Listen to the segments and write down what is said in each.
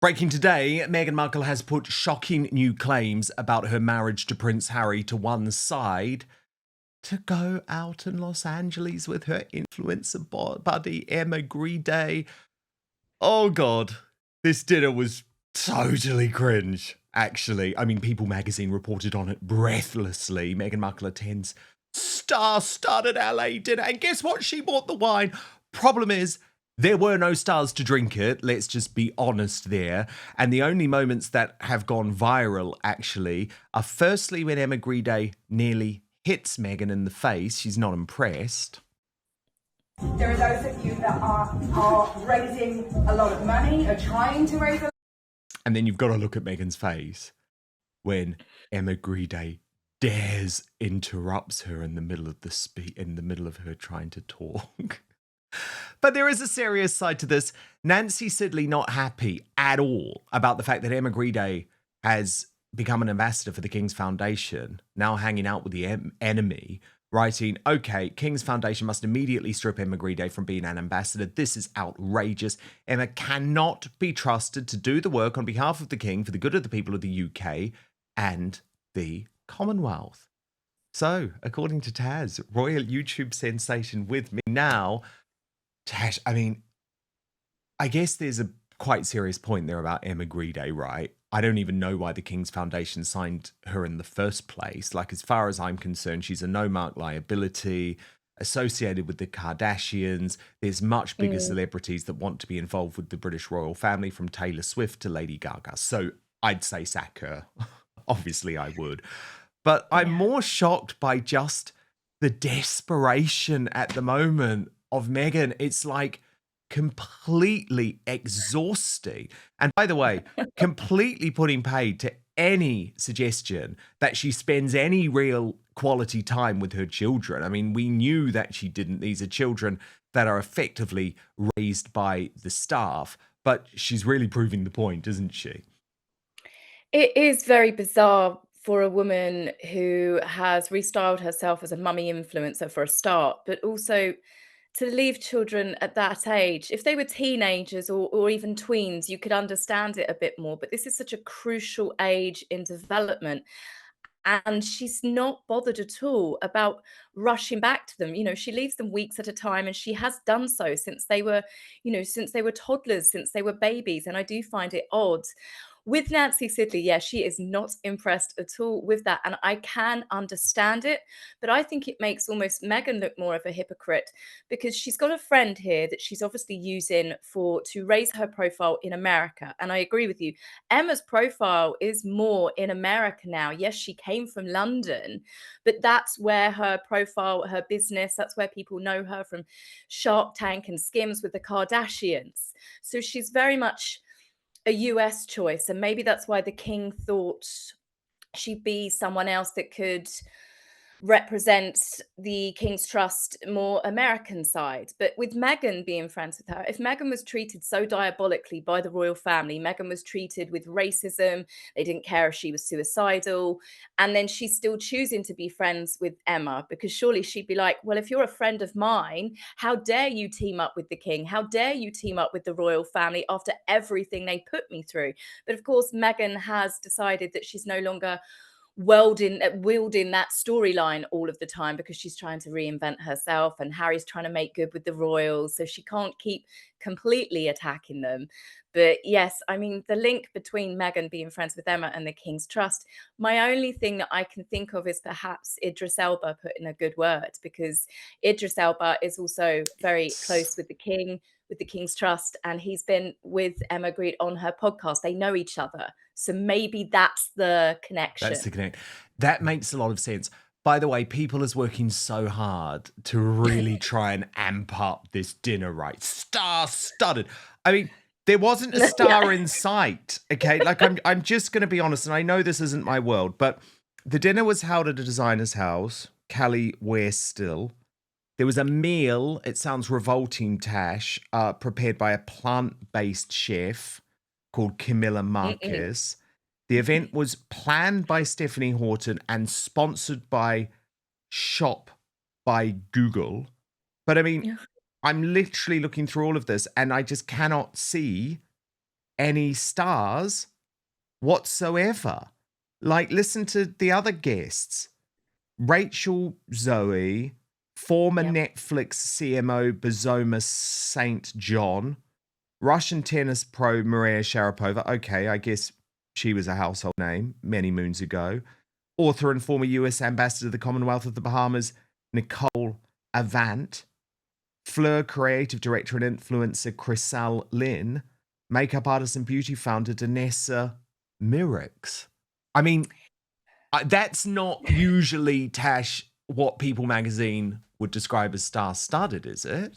Breaking today, Meghan Markle has put shocking new claims about her marriage to Prince Harry to one side to go out in Los Angeles with her influencer buddy Emma Grede. Oh God, this dinner was totally cringe, actually. I mean, People magazine reported on it breathlessly. Meghan Markle attends star-studded LA dinner, and guess what? She bought the wine. Problem is, there were no stars to drink it. Let's just be honest there. And the only moments that have gone viral, actually, are firstly when Emma Grede nearly hits Meghan in the face. She's not impressed. There are those of you that are raising a lot of money, are trying to raise a lot. And then you've got to look at Meghan's face when Emma Grede dares interrupts her in the middle of in the middle of her trying to talk. But there is a serious side to this. Nancy Sidley not happy at all about the fact that Emma Grede has become an ambassador for the King's Foundation, now hanging out with the enemy, writing, okay, King's Foundation must immediately strip Emma Grede from being an ambassador. This is outrageous. Emma cannot be trusted to do the work on behalf of the King for the good of the people of the UK and the Commonwealth. So, according to Taz, royal YouTube sensation with me now. Tash, I mean, I guess there's a quite serious point there about Emma Grede, right? I don't even know why the King's Foundation signed her in the first place. Like, as far as I'm concerned, she's a no-mark liability associated with the Kardashians. There's much bigger celebrities that want to be involved with the British royal family, from Taylor Swift to Lady Gaga. So I'd say sack her. Obviously, I would. But I'm more shocked by just the desperation at the moment of Meghan. It's like completely exhausting. And by the way, completely putting paid to any suggestion that she spends any real quality time with her children. I mean, we knew that she didn't. These are children that are effectively raised by the staff, but she's really proving the point, isn't she? It is very bizarre for a woman who has restyled herself as a mummy influencer for a start, but also to leave children at that age. If they were teenagers or even tweens, you could understand it a bit more, but this is such a crucial age in development. And she's not bothered at all about rushing back to them. You know, she leaves them weeks at a time, and she has done so since they were, since they were toddlers, since they were babies. And I do find it odd. With Nancy Sidley, yeah, she is not impressed at all with that. And I can understand it, but I think it makes almost Meghan look more of a hypocrite, because she's got a friend here that she's obviously using to raise her profile in America. And I agree with you. Emma's profile is more in America now. Yes, she came from London, but that's where her profile, her business, that's where people know her from Shark Tank and Skims with the Kardashians. So she's very much a US choice, and maybe that's why the King thought she'd be someone else that could represent the King's Trust more American side. But with Meghan being friends with her, if Meghan was treated so diabolically by the royal family, Meghan was treated with racism, they didn't care if she was suicidal, and then she's still choosing to be friends with Emma, because surely she'd be like, well, if you're a friend of mine, how dare you team up with the King? How dare you team up with the royal family after everything they put me through? But of course, Meghan has decided that she's no longer wielding that storyline all of the time, because she's trying to reinvent herself, and Harry's trying to make good with the royals, so she can't keep completely attacking them. But yes, I mean, the link between Meghan being friends with Emma and the King's Trust, my only thing that I can think of is perhaps Idris Elba put in a good word, because Idris Elba is also very close with the King, with the King's Trust, and he's been with Emma Grede on her podcast. They know each other. So maybe that's the connection. That's the connect. That makes a lot of sense. By the way, People is working so hard to really try and amp up this dinner, right? Star-studded. I mean, there wasn't a star in sight, okay? Like, I'm just going to be honest, and I know this isn't my world, but the dinner was held at a designer's house, Callie Wearstill. There was a meal, it sounds revolting, Tash, prepared by a plant-based chef called Camilla Marquez. The event was planned by Stephanie Horton and sponsored by Shop by Google. But I mean, I'm literally looking through all of this, and I just cannot see any stars whatsoever. Like, listen to the other guests. Rachel Zoe, former Yep. Netflix CMO Bazoma St. John, Russian tennis pro Maria Sharapova. Okay, I guess she was a household name many moons ago. Author and former US ambassador to the Commonwealth of the Bahamas, Nicole Avant. Fleur creative director and influencer Chriselle Lynn. Makeup artist and beauty founder Danessa Mirix. I mean, that's not usually, Tash, what People magazine would describe as star-studded, is it?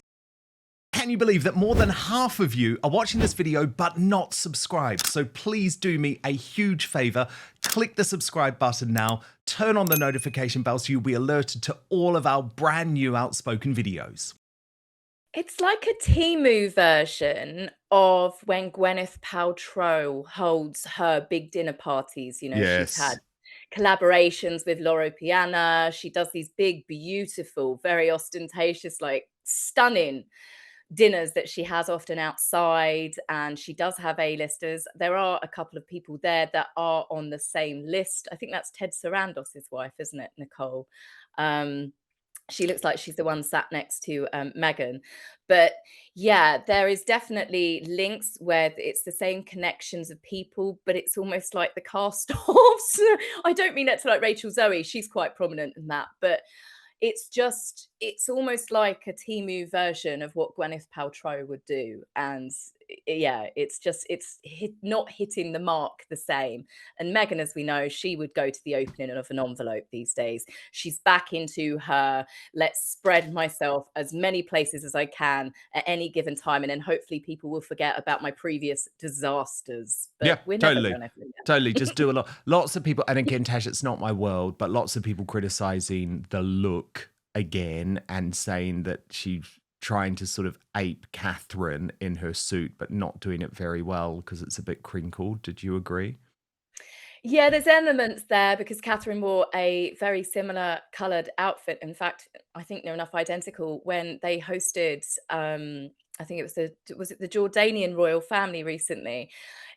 Can you believe that more than half of you are watching this video but not subscribed? So please do me a huge favor. Click the subscribe button now. Turn on the notification bell so you'll be alerted to all of our brand new Outspoken videos. It's like a Temu version of when Gwyneth Paltrow holds her big dinner parties. You know, she's had collaborations with Loro Piana. She does these big, beautiful, very ostentatious, like stunning dinners that she has often outside, and she does have A-listers. There are a couple of people there that are on the same list. I think that's Ted Sarandos's wife, isn't it, Nicole? She looks like she's the one sat next to Meghan. But yeah, there is definitely links where it's the same connections of people, but it's almost like the cast-offs. I don't mean that to like Rachel Zoe. She's quite prominent in that, but it's almost like a Temu version of what Gwyneth Paltrow would do. And yeah, not hitting the mark the same. And Meghan, as we know, she would go to the opening of an envelope these days. She's back into her, let's spread myself as many places as I can at any given time. And then hopefully people will forget about my previous disasters. But Yeah, we're totally. never going to forget. Totally. Just do a lot. Lots of people, and again, Tash, it's not my world, but lots of people criticizing the look again and saying that she's trying to sort of ape Catherine in her suit, but not doing it very well because it's a bit crinkled. Did you agree? Yeah, there's elements there because Catherine wore a very similar coloured outfit. In fact, I think they're enough identical when they hosted, I think was it the Jordanian royal family recently?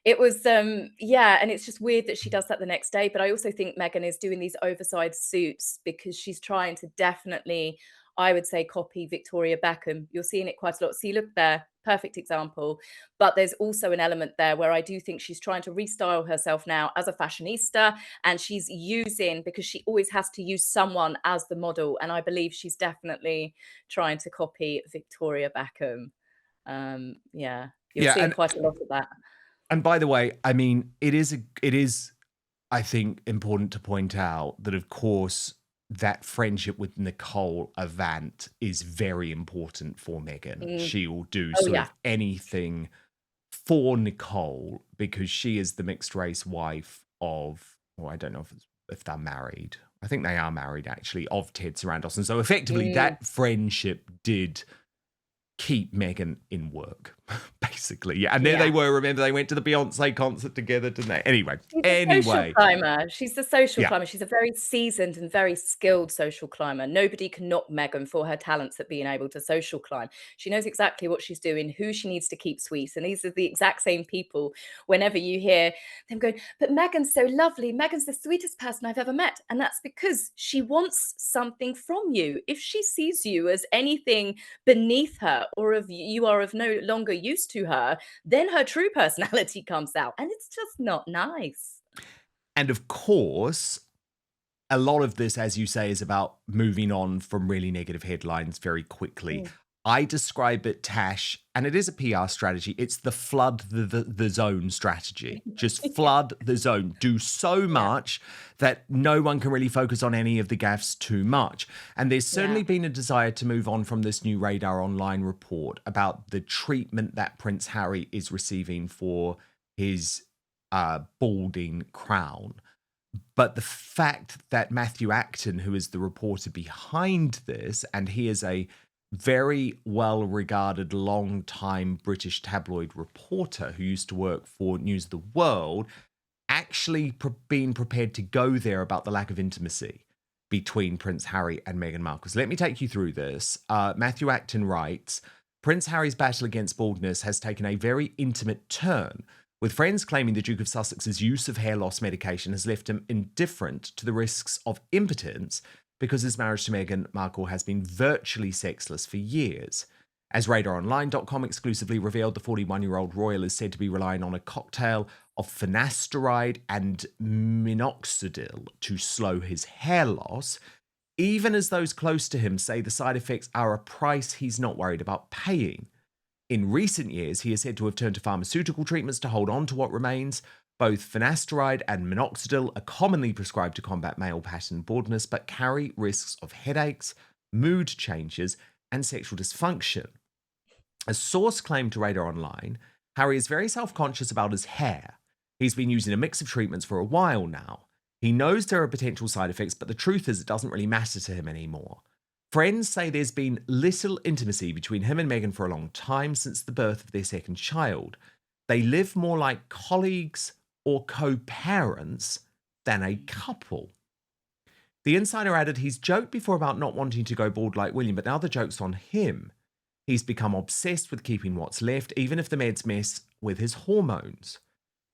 It was, yeah, and it's just weird that she does that the next day. But I also think Meghan is doing these oversized suits because she's trying to definitely, I would say, copy Victoria Beckham. You're seeing it quite a lot. See, look there, perfect example. But there's also an element there where I do think she's trying to restyle herself now as a fashionista, and she's using, because she always has to use someone as the model, and I believe she's definitely trying to copy Victoria Beckham. Yeah, you're Yeah, seeing quite a lot of that. and by the way, I mean, it is, I think, important to point out that, of course, that friendship with Nicole Avant is very important for Meghan. She will do of anything for Nicole because she is the mixed race wife of, well, I don't know if they're married. I think they are married, actually, of Ted Sarandos. And so effectively that friendship did keep Meghan in work, basically. Yeah, and there they were. Remember, they went to the Beyonce concert together, didn't they? Anyway, social climber. She's the social climber. She's a very seasoned and very skilled social climber. Nobody can knock Meghan for her talents at being able to social climb. She knows exactly what she's doing, who she needs to keep sweet. And these are the exact same people whenever you hear them going, but Meghan's so lovely. Meghan's the sweetest person I've ever met. And that's because she wants something from you. If she sees you as anything beneath her, or if you are of no longer use to her, then her true personality comes out, and it's just not nice. And of course, a lot of this, as you say, is about moving on from really negative headlines very quickly. I describe it, Tash, and it is a PR strategy. It's the flood the zone strategy. Just flood the zone. Do so much that no one can really focus on any of the gaffes too much. And there's certainly been a desire to move on from this new Radar Online report about the treatment that Prince Harry is receiving for his balding crown. But the fact that Matthew Acton, who is the reporter behind this, and he is a very well-regarded, long-time British tabloid reporter who used to work for News of the World, actually being prepared to go there about the lack of intimacy between Prince Harry and Meghan Markle. So let me take you through this. Matthew Acton writes, Prince Harry's battle against baldness has taken a very intimate turn, with friends claiming the Duke of Sussex's use of hair loss medication has left him indifferent to the risks of impotence because his marriage to Meghan Markle has been virtually sexless for years. As RadarOnline.com exclusively revealed, the 41-year-old royal is said to be relying on a cocktail of finasteride and minoxidil to slow his hair loss, even as those close to him say the side effects are a price he's not worried about paying. In recent years, he is said to have turned to pharmaceutical treatments to hold on to what remains. Both finasteride and minoxidil are commonly prescribed to combat male pattern baldness, but carry risks of headaches, mood changes, and sexual dysfunction. A source claimed to Radar Online, Harry is very self-conscious about his hair. He's been using a mix of treatments for a while now. He knows there are potential side effects, but the truth is it doesn't really matter to him anymore. Friends say there's been little intimacy between him and Meghan for a long time since the birth of their second child. They live more like colleagues or co-parents than a couple. The insider added he's joked before about not wanting to go bald like William, but now the joke's on him. He's become obsessed with keeping what's left, even if the meds mess with his hormones.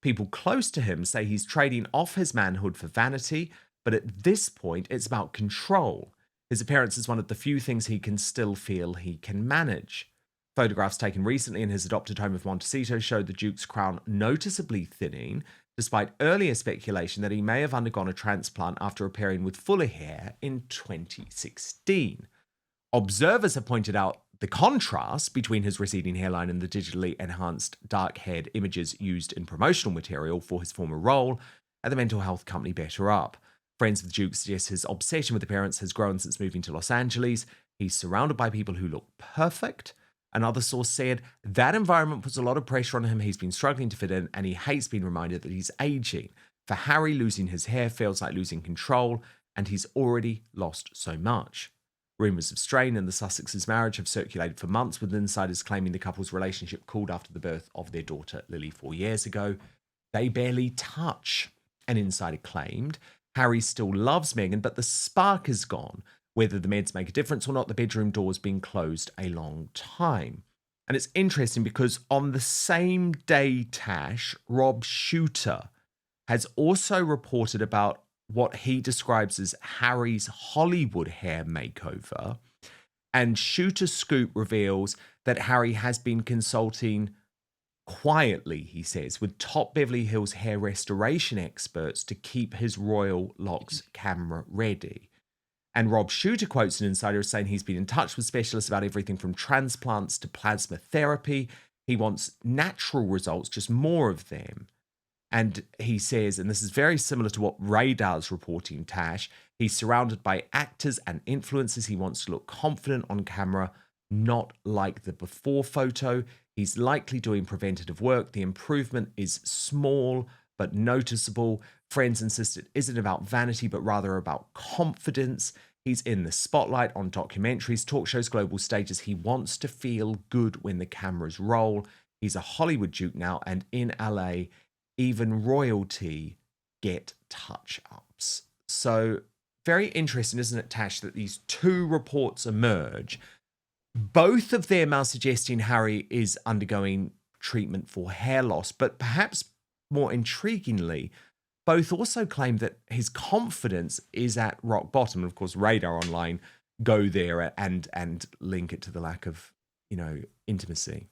People close to him say he's trading off his manhood for vanity, but at this point, it's about control. His appearance is one of the few things he can still feel he can manage. Photographs taken recently in his adopted home of Montecito showed the Duke's crown noticeably thinning, despite earlier speculation that he may have undergone a transplant after appearing with fuller hair in 2016. Observers have pointed out the contrast between his receding hairline and the digitally enhanced dark-haired images used in promotional material for his former role at the mental health company Better Up. Friends of the Duke suggest his obsession with appearance has grown since moving to Los Angeles. He's surrounded by people who look perfect. Another source said that environment puts a lot of pressure on him. He's been struggling to fit in, and he hates being reminded that he's aging. For Harry, losing his hair feels like losing control, and he's already lost so much. Rumours of strain in the Sussexes' marriage have circulated for months, with insiders claiming the couple's relationship cooled after the birth of their daughter Lily 4 years ago. They barely touch, an insider claimed. Harry still loves Meghan, but the spark is gone. Whether the meds make a difference or not, the bedroom door's been closed a long time. And it's interesting because on the same day, Tash, Rob Shooter has also reported about what he describes as Harry's Hollywood hair makeover. And Shooter Scoop reveals that Harry has been consulting quietly, he says, with top Beverly Hills hair restoration experts to keep his royal locks camera ready. And Rob Shooter quotes an insider as saying he's been in touch with specialists about everything from transplants to plasma therapy. He wants natural results, just more of them. And he says, and this is very similar to what Radar's reporting, Tash, he's surrounded by actors and influencers. He wants to look confident on camera, not like the before photo. He's likely doing preventative work. The improvement is small but noticeable. Friends insist it isn't about vanity, but rather about confidence. He's in the spotlight on documentaries, talk shows, global stages. He wants to feel good when the cameras roll. He's a Hollywood Duke now, and in LA, even royalty get touch-ups. So very interesting, isn't it, Tash, that these two reports emerge. Both of them are suggesting Harry is undergoing treatment for hair loss, but perhaps more intriguingly, both also claim that his confidence is at rock bottom. And of course, Radar Online go there and link it to the lack of, intimacy.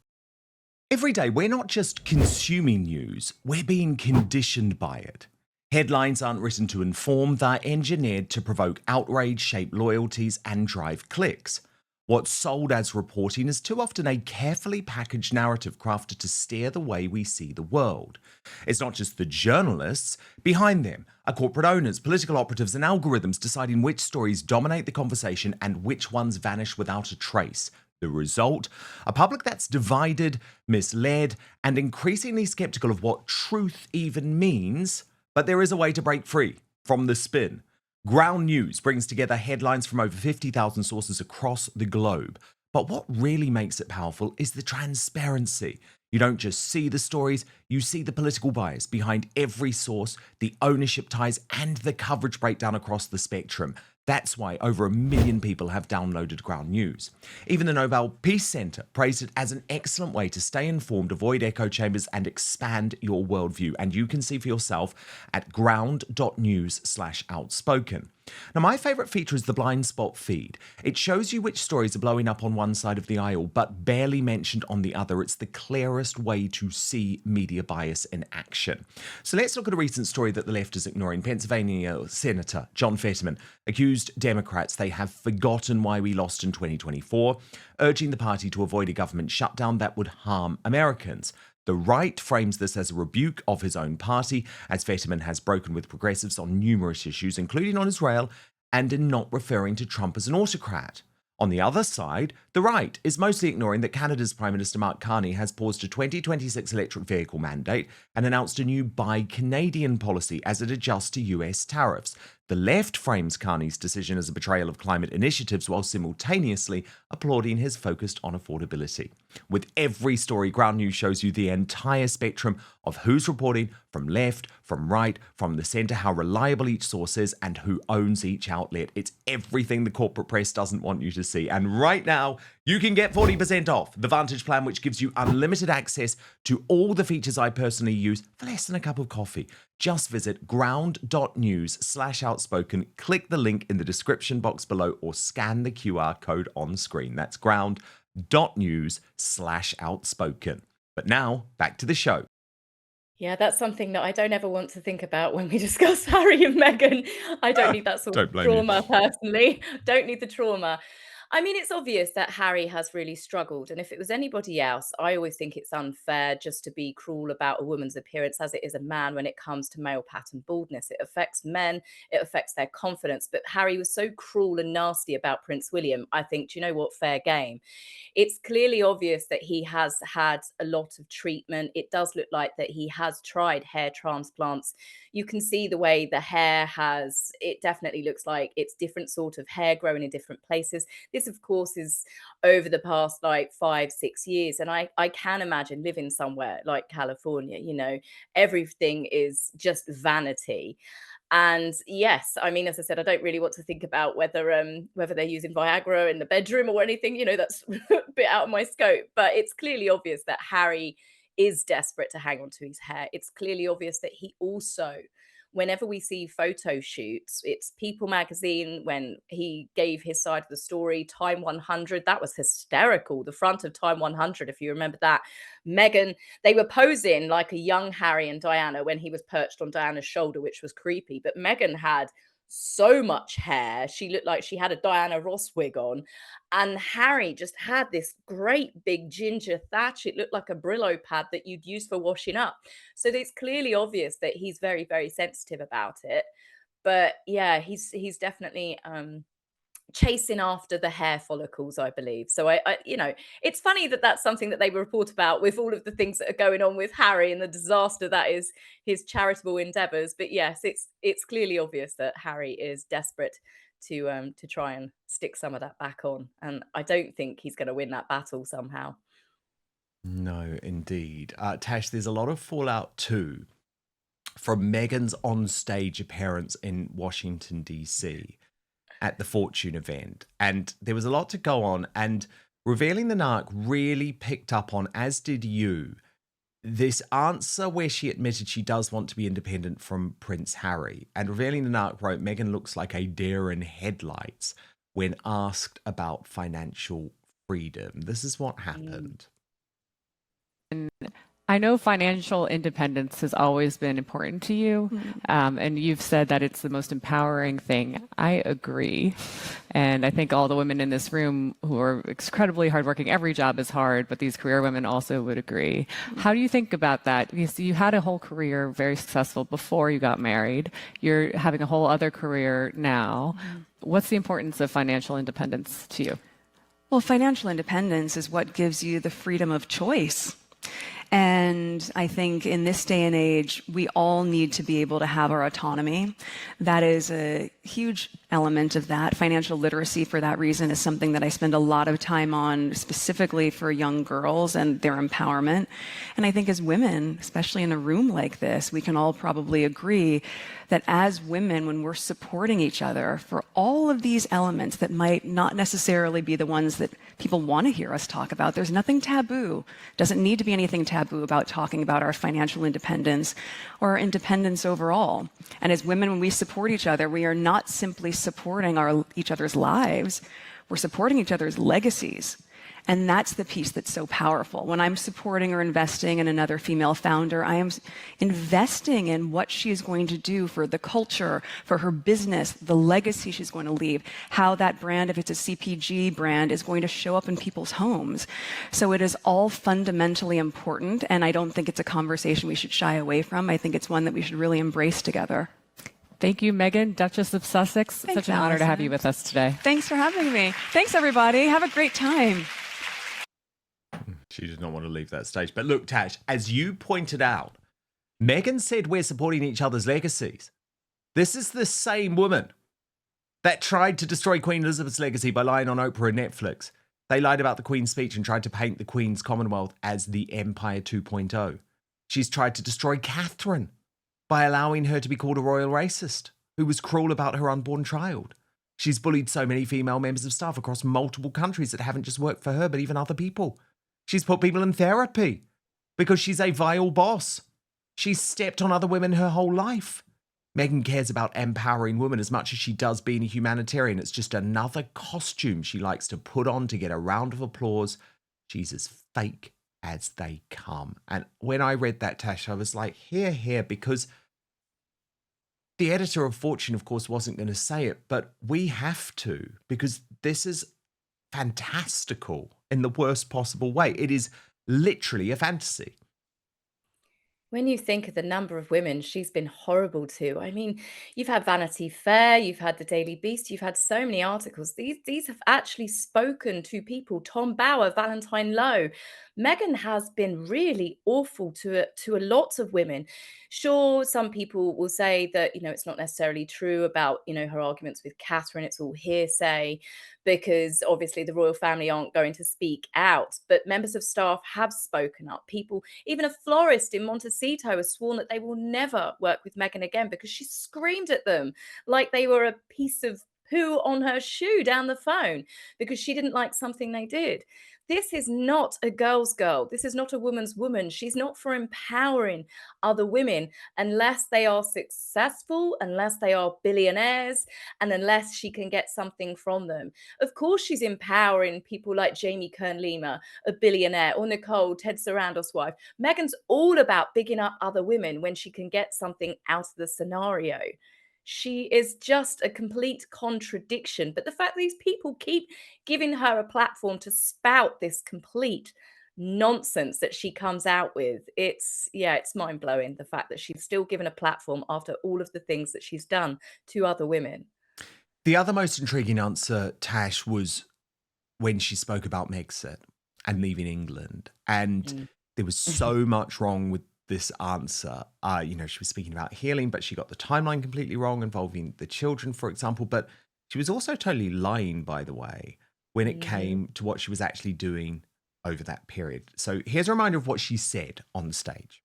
Every day, we're not just consuming news, we're being conditioned by it. Headlines aren't written to inform, they're engineered to provoke outrage, shape loyalties, and drive clicks. What's sold as reporting is too often a carefully packaged narrative crafted to steer the way we see the world. It's not just the journalists. Behind them are corporate owners, political operatives, and algorithms deciding which stories dominate the conversation and which ones vanish without a trace. The result? A public that's divided, misled, and increasingly skeptical of what truth even means. But there is a way to break free from the spin. Ground News brings together headlines from over 50,000 sources across the globe. But what really makes it powerful is the transparency. You don't just see the stories, you see the political bias behind every source, the ownership ties, and the coverage breakdown across the spectrum. That's why over 1 million people have downloaded Ground News. Even the Nobel Peace Centre praised it as an excellent way to stay informed, avoid echo chambers, and expand your worldview. And you can see for yourself at ground.news/outspoken. Now, my favourite feature is the blind spot feed. It shows you which stories are blowing up on one side of the aisle, but barely mentioned on the other. It's the clearest way to see media bias in action. So let's look at a recent story that the left is ignoring. Pennsylvania Senator John Fetterman accused Democrats they have forgotten why we lost in 2024, urging the party to avoid a government shutdown that would harm Americans. The right frames this as a rebuke of his own party, as Fetterman has broken with progressives on numerous issues, including on Israel, and in not referring to Trump as an autocrat. On the other side, the right is mostly ignoring that Canada's Prime Minister Mark Carney has paused a 2026 electric vehicle mandate and announced a new Buy Canadian policy as it adjusts to US tariffs. The left frames Carney's decision as a betrayal of climate initiatives while simultaneously applauding his focus on affordability. With every story, Ground News shows you the entire spectrum of who's reporting from left, from right, from the centre, how reliable each source is, and who owns each outlet. It's everything the corporate press doesn't want you to see. And right now, you can get 40% off the Vantage plan, which gives you unlimited access to all the features I personally use for less than a cup of coffee. Just visit ground.news/outspoken, click the link in the description box below, or scan the QR code on screen. That's ground.news/outspoken. But now, back to the show. Yeah, that's something that I don't ever want to think about when we discuss Harry and Meghan. I don't need that sort of trauma personally. Don't need the trauma. I mean, it's obvious that Harry has really struggled. And if it was anybody else, I always think it's unfair just to be cruel about a woman's appearance as it is a man when it comes to male pattern baldness. It affects men, it affects their confidence. But Harry was so cruel and nasty about Prince William. I think, do you know what? Fair game. It's clearly obvious that he has had a lot of treatment. It does look like that he has tried hair transplants. You can see the way the hair has, it definitely looks like it's different sort of hair growing in different places. This, of course, is over the past like 5-6 years. And I can imagine living somewhere like California, you know, everything is just vanity. And yes, I mean, as I said, I don't really want to think about whether they're using Viagra in the bedroom or anything, you know, that's a bit out of my scope. But it's clearly obvious that Harry is desperate to hang on to his hair. It's clearly obvious that he also, whenever we see photo shoots, it's People magazine when he gave his side of the story, Time 100, that was hysterical. The front of Time 100, if you remember that. Meghan, they were posing like a young Harry and Diana when he was perched on Diana's shoulder, which was creepy. But Meghan had so much hair. She looked like she had a Diana Ross wig on. And Harry just had this great big ginger thatch. It looked like a Brillo pad that you'd use for washing up. So it's clearly obvious that he's very, very sensitive about it. But yeah, he's definitely chasing after the hair follicles, I believe. So I you know, it's funny that that's something that they report about with all of the things that are going on with Harry and the disaster that is his charitable endeavors. But yes, it's clearly obvious that Harry is desperate to try and stick some of that back on, and I don't think he's going to win that battle somehow. No, indeed. Tash, there's a lot of fallout too from Meghan's on-stage appearance in Washington, D.C. at the Fortune event. And there was a lot to go on, and Revealing the Narc really picked up on, as did you, this answer where she admitted she does want to be independent from Prince Harry. And Revealing the Narc wrote, Meghan looks like a deer in headlights when asked about financial freedom. This is what happened. I know financial independence has always been important to you, and you've said that it's the most empowering thing. I agree. And I think all the women in this room who are incredibly hardworking, every job is hard, but these career women also would agree. How do you think about that? You had a whole career, very successful before you got married. You're having a whole other career now. What's the importance of financial independence to you? Well, financial independence is what gives you the freedom of choice. And I think in this day and age, we all need to be able to have our autonomy. That is a huge element of that. Financial literacy, for that reason, is something that I spend a lot of time on, specifically for young girls and their empowerment. And I think as women, especially in a room like this, we can all probably agree that as women, when we're supporting each other for all of these elements that might not necessarily be the ones that people want to hear us talk about, there's nothing taboo. Doesn't need to be anything taboo about talking about our financial independence or our independence overall. And as women, when we support each other, we are not simply supporting each other's lives, we're supporting each other's legacies. And that's the piece that's so powerful. When I'm supporting or investing in another female founder, I am investing in what she is going to do for the culture, for her business, the legacy she's going to leave, how that brand, if it's a CPG brand, is going to show up in people's homes. So it is all fundamentally important, and I don't think it's a conversation we should shy away from. I think it's one that we should really embrace together. Thank you, Meghan, Duchess of Sussex. Thanks, Such an honor to have you with us today. Thanks for having me. Thanks, everybody. Have a great time. She did not want to leave that stage. But look, Tash, as you pointed out, Meghan said we're supporting each other's legacies. This is the same woman that tried to destroy Queen Elizabeth's legacy by lying on Oprah and Netflix. They lied about the Queen's speech and tried to paint the Queen's Commonwealth as the Empire 2.0. She's tried to destroy Catherine by allowing her to be called a royal racist who was cruel about her unborn child. She's bullied so many female members of staff across multiple countries that haven't just worked for her, but even other people. She's put people in therapy because she's a vile boss. She's stepped on other women her whole life. Meghan cares about empowering women as much as she does being a humanitarian. It's just another costume she likes to put on to get a round of applause. She's as fake as they come. And when I read that, Tash, I was like, here, because the editor of Fortune, of course, wasn't going to say it, but we have to, because this is fantastical in the worst possible way. It is literally a fantasy. When you think of the number of women she's been horrible to, I mean, you've had Vanity Fair, you've had the Daily Beast, you've had so many articles. These have actually spoken to people. Tom Bauer, Valentine Lowe. Meghan has been really awful to a lot of women. Sure, some people will say that, it's not necessarily true about, her arguments with Catherine. It's all hearsay because obviously the royal family aren't going to speak out. But members of staff have spoken up. People, even a florist in Montecito, has sworn that they will never work with Meghan again because she screamed at them like they were a piece of poo on her shoe down the phone because she didn't like something they did. This is not a girl's girl. This is not a woman's woman. She's not for empowering other women unless they are successful, unless they are billionaires, and unless she can get something from them. Of course, she's empowering people like Jamie Kern-Lima, a billionaire, or Nicole, Ted Sarandos' wife. Meghan's all about bigging up other women when she can get something out of the scenario. She is just a complete contradiction. But the fact that these people keep giving her a platform to spout this complete nonsense that she comes out with, it's mind-blowing, the fact that she's still given a platform after all of the things that she's done to other women. The other most intriguing answer, Tash, was when she spoke about Megxit and leaving England. And there was so much wrong with this answer. She was speaking about healing, but she got the timeline completely wrong involving the children, for example. But she was also totally lying, by the way, when it came to what she was actually doing over that period. So here's a reminder of what she said on the stage.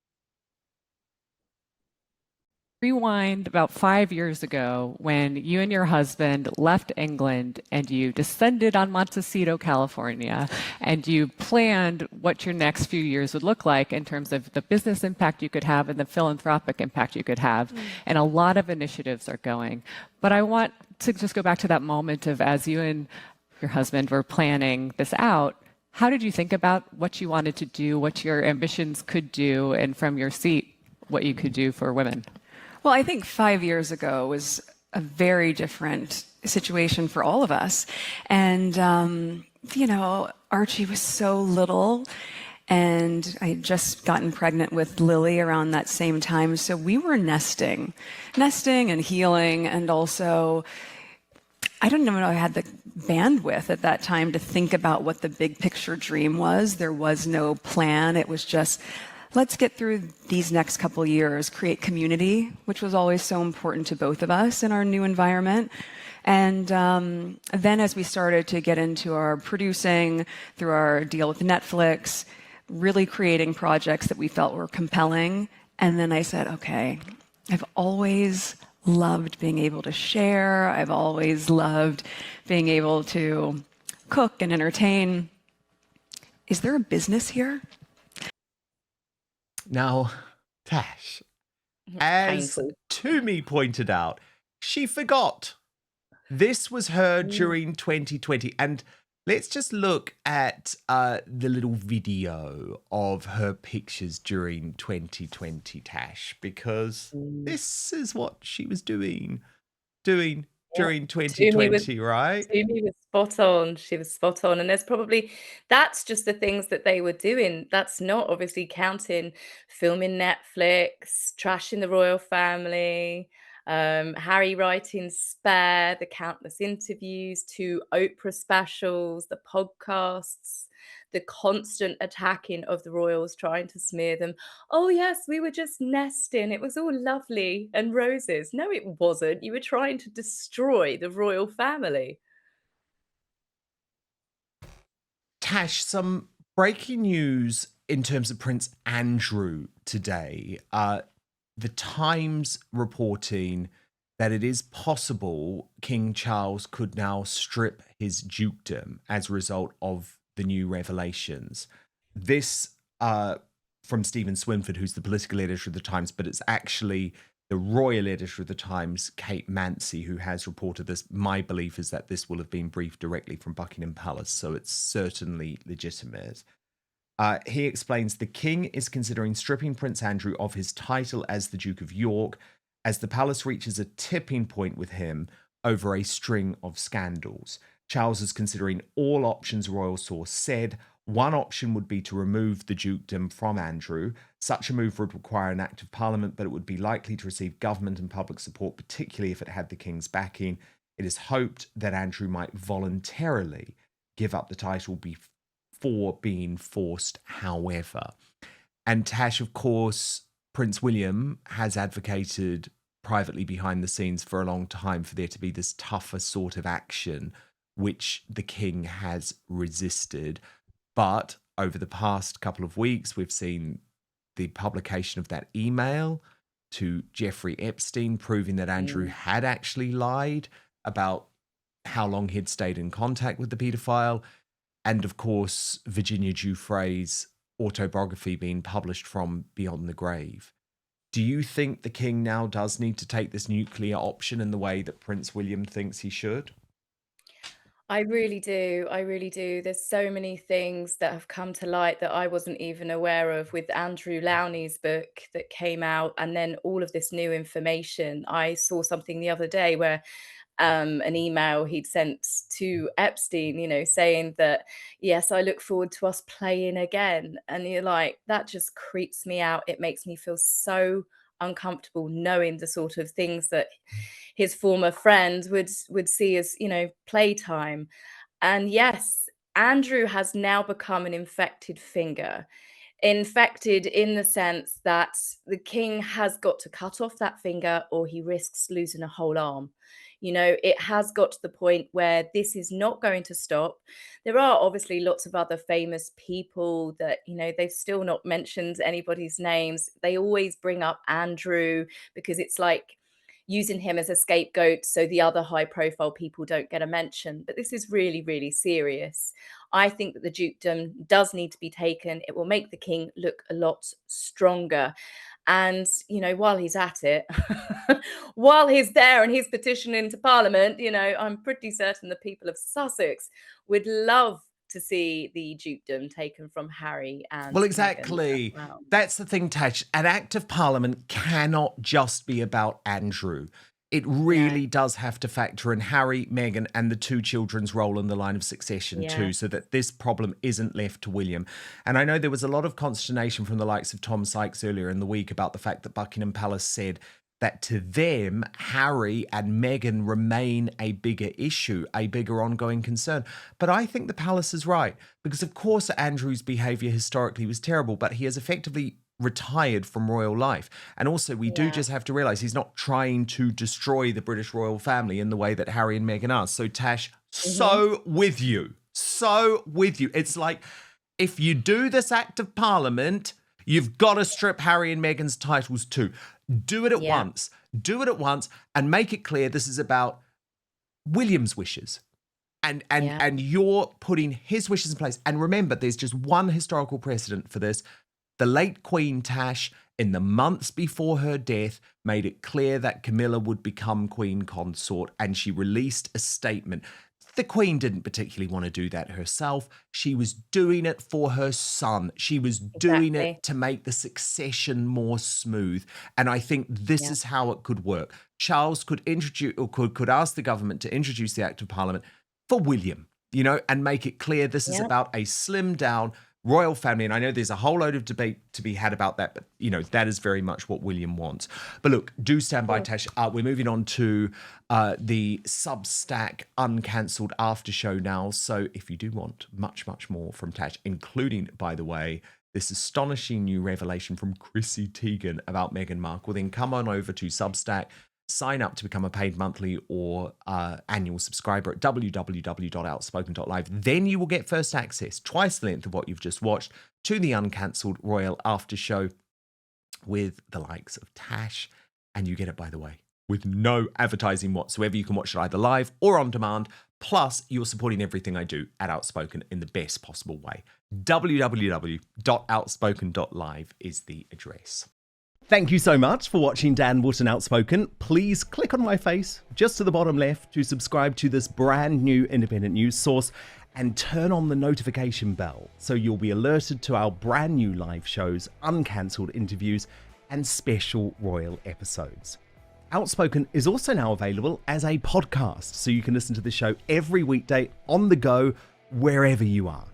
Rewind about 5 years ago when you and your husband left England and you descended on Montecito, California, and you planned what your next few years would look like in terms of the business impact you could have and the philanthropic impact you could have. And a lot of initiatives are going. But I want to just go back to that moment of as you and your husband were planning this out, how did you think about what you wanted to do, what your ambitions could do, and from your seat, what you could do for women? Well, I think 5 years ago was a very different situation for all of us. And, Archie was so little, and I had just gotten pregnant with Lily around that same time. So we were nesting and healing, and also, I don't even know I had the bandwidth at that time to think about what the big picture dream was. There was no plan. It was just, let's get through these next couple years, create community, which was always so important to both of us in our new environment. And then as we started to get into our producing, through our deal with Netflix, really creating projects that we felt were compelling. And then I said, okay, I've always loved being able to share. I've always loved being able to cook and entertain. Is there a business here? Now, Tash, as Painful. Toomey pointed out, she forgot. This was her during 2020. And let's just look at the little video of her pictures during 2020, Tash, because this is what she was doing during 2020, right? Toomey was spot on. She was spot on. And that's just the things that they were doing. That's not obviously counting filming Netflix, trashing the royal family, Harry writing Spare, the countless interviews, 2 Oprah specials, the podcasts, the constant attacking of the royals, trying to smear them. Oh, yes, we were just nesting. It was all lovely and roses. No, it wasn't. You were trying to destroy the royal family. Tash, some breaking news in terms of Prince Andrew today. The Times reporting that it is possible King Charles could now strip his dukedom as a result of the new revelations. This from Stephen Swinford, who's the political editor of the Times, but it's actually the royal editor of the Times, Kate Mancy, who has reported this. My belief is that this will have been briefed directly from Buckingham Palace, so it's certainly legitimate. He explains the king is considering stripping Prince Andrew of his title as the Duke of York as the palace reaches a tipping point with him over a string of scandals. Charles is considering all options, royal source said. One option would be to remove the dukedom from Andrew. Such a move would require an act of parliament, but it would be likely to receive government and public support, particularly if it had the king's backing. It is hoped that Andrew might voluntarily give up the title before being forced, however. And Tash, of course, Prince William has advocated privately behind the scenes for a long time for there to be this tougher sort of action, which the king has resisted. But over the past couple of weeks, we've seen the publication of that email to Jeffrey Epstein, proving that Andrew had actually lied about how long he'd stayed in contact with the paedophile. And of course, Virginia Giuffre's autobiography being published from Beyond the Grave. Do you think the king now does need to take this nuclear option in the way that Prince William thinks he should? I really do. I really do. There's so many things that have come to light that I wasn't even aware of with Andrew Lowney's book that came out, and then all of this new information. I saw something the other day where an email he'd sent to Epstein, saying that, yes, I look forward to us playing again. And you're like, that just creeps me out. It makes me feel so uncomfortable knowing the sort of things that his former friend would see as, playtime. And yes, Andrew has now become an infected finger. Infected in the sense that the king has got to cut off that finger or he risks losing a whole arm. It has got to the point where this is not going to stop. There are obviously lots of other famous people that, they've still not mentioned anybody's names. They always bring up Andrew because it's like using him as a scapegoat so the other high profile people don't get a mention. But this is really, really serious. I think that the dukedom does need to be taken. It will make the king look a lot stronger. And, while he's at it, while he's there and he's petitioning to Parliament, I'm pretty certain the people of Sussex would love to see the dukedom taken from Harry and Well, Meghan exactly. as well. That's the thing, Tash. An act of parliament cannot just be about Andrew. It really does have to factor in Harry, Meghan, and the 2 children's role in the line of succession too, so that this problem isn't left to William. And I know there was a lot of consternation from the likes of Tom Sykes earlier in the week about the fact that Buckingham Palace said that to them, Harry and Meghan remain a bigger issue, a bigger ongoing concern. But I think the palace is right, because of course Andrew's behaviour historically was terrible, but he has effectively retired from royal life. And also, we do just have to realize he's not trying to destroy the British royal family in the way that Harry and Meghan are. So, Tash, so with you. It's like, if you do this act of parliament, you've got to strip Harry and Meghan's titles too. Do it at once. Do it at once and make it clear this is about William's wishes. And you're putting his wishes in place. And remember, there's just one historical precedent for this. The late Queen Tash, in the months before her death, made it clear that Camilla would become Queen Consort, and she released a statement. The Queen didn't particularly want to do that herself. She was doing it for her son. She was doing it to make the succession more smooth. And I think this is how it could work. Charles could introduce, or could ask the government to introduce the Act of Parliament for William, and make it clear this is about a slimmed down royal family. And I know there's a whole load of debate to be had about that, but that is very much what William wants. But look, do stand by, Tash. We're moving on to the Substack uncancelled after show now. So if you do want much, much more from Tash, including, by the way, this astonishing new revelation from Chrissy Teigen about Meghan Markle, then come on over to Substack. Sign up to become a paid monthly or annual subscriber at www.outspoken.live. Then you will get first access, twice the length of what you've just watched, to the uncancelled Royal After Show with the likes of Tash. And you get it, by the way, with no advertising whatsoever. You can watch it either live or on demand. Plus, you're supporting everything I do at Outspoken in the best possible way. www.outspoken.live is the address. Thank you so much for watching Dan Wootton Outspoken. Please click on my face just to the bottom left to subscribe to this brand new independent news source and turn on the notification bell so you'll be alerted to our brand new live shows, uncancelled interviews, and special royal episodes. Outspoken is also now available as a podcast, so you can listen to the show every weekday on the go, wherever you are.